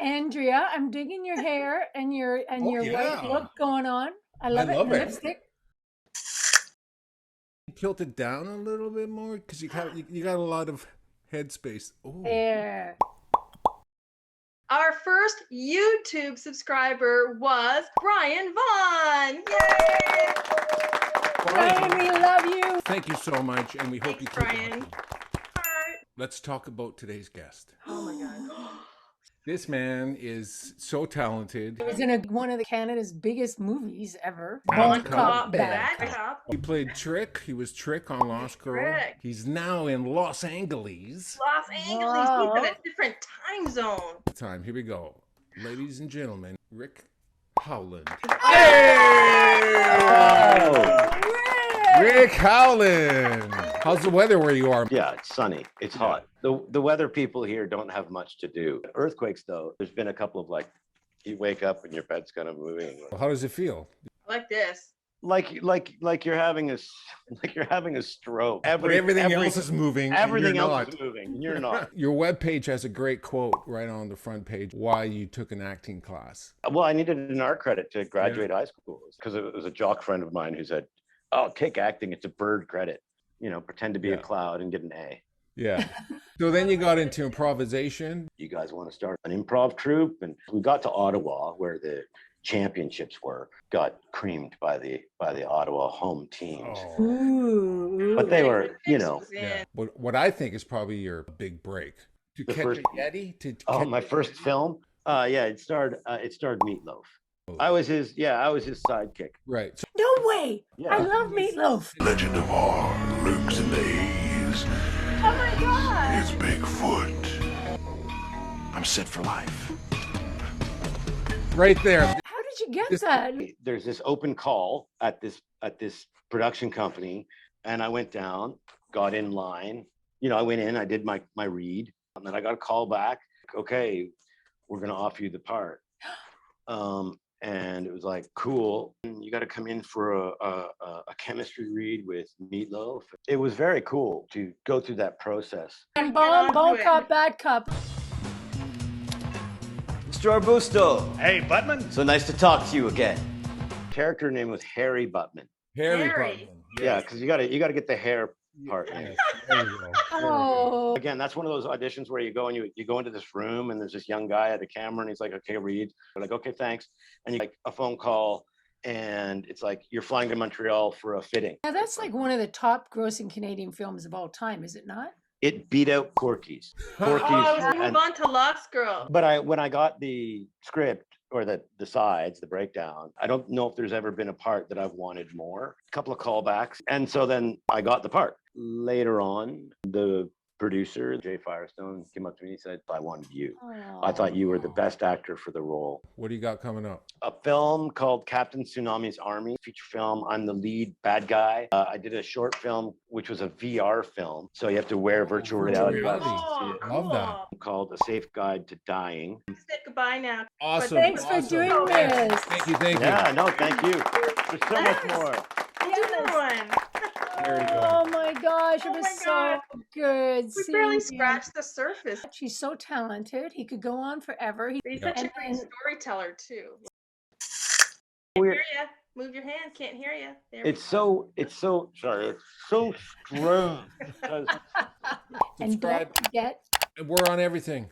Andrea, I'm digging your hair and your white look going on. I love it. And the lipstick. Tilt it down a little bit more because you got a lot of headspace. Oh. There. Our first YouTube subscriber was Brian Vaughn. Yay! Brian, we love you. Thank you so much, and we hope you keep Brian. watching. Let's talk about today's guest. Oh my God. This man is so talented. He was in one of Canada's biggest movies ever. Bad Cop, Bad Bad Cop. Cop. He played Trick. He was Trick on Lost Girl. Trick. He's now in Los Angeles. Los Angeles. Wow. He's in a different time zone. Here we go. Ladies and gentlemen, Rick Howland. Rick Howland. How's the weather where you are? Yeah, it's sunny. It's hot. The weather people here don't have much to do. Earthquakes, though, there's been a couple of you wake up and your bed's kind of moving. How does it feel? Like this. Like you're having a stroke. But everything else is moving. Everything and you're else not. is moving. You're not. Your webpage has a great quote right on the front page. Why you took an acting class? Well, I needed an art credit to graduate high school because it was a jock friend of mine who said, "Oh, take acting. It's a bird credit. Pretend to be a cloud and get an A." Yeah. So then you got into improvisation. You guys want to start an improv troupe, and we got to Ottawa where the championships got creamed by the Ottawa home teams. Oh. Ooh. But they were, Yeah. But what I think is probably your big break. To The catch first- a Yeti. my first film. It starred Meatloaf. I was his sidekick. Right. So, No way. Yeah. I love Meatloaf. Legend of our lurks in the haze. Oh my God. It's Bigfoot. I'm set for life. right there. How did you get that? There's this open call at this production company, and I went down, got in line. I went in, I did my read, and then I got a call back. Okay, we're gonna offer you the part. And it was like, cool. You got to come in for a chemistry read with Meatloaf. It was very cool to go through that process. And ball cup, bad cup. Mr. Arbusto. Hey, Buttman. So nice to talk to you again. Character name was Harry Buttman. Harry. Harry. Yeah, because you got to get the hair part. Yes, there you go. Oh. Again, that's one of those auditions where you go and you go into this room and there's this young guy at the camera and he's like, okay, read. We're like, okay, thanks. And you like a phone call and it's like you're flying to Montreal for a fitting. Now that's like one of the top grossing Canadian films of all time, is it not? It beat out Corky's. Oh, I was move on to Lost Girl. But when I got the script or the sides, the breakdown, I don't know if there's ever been a part that I've wanted more. A couple of callbacks. And so then I got the part. Later on, the producer, Jay Firestone, came up to me and said, I wanted you. I thought you were the best actor for the role. What do you got coming up? A film called Captain Tsunami's Army, feature film. I'm the lead bad guy. I did a short film, which was a VR film. So you have to wear virtual reality glasses to see it. Love that. Called A Safe Guide to Dying. Say goodbye now. Awesome. Thanks for doing this. Thank you. Thank you. Yeah, no, thank you. There's so much more. One. There you go. Oh my gosh, it Oh was my so God. good. We seeing barely you. scratched the surface. She's so talented. He could go on forever. He's such a And- great and- storyteller too. We're- Hear ya. Move your hand. Can't hear you. It's so strong. 'Cause And Subscribe. don't forget And we're on everything.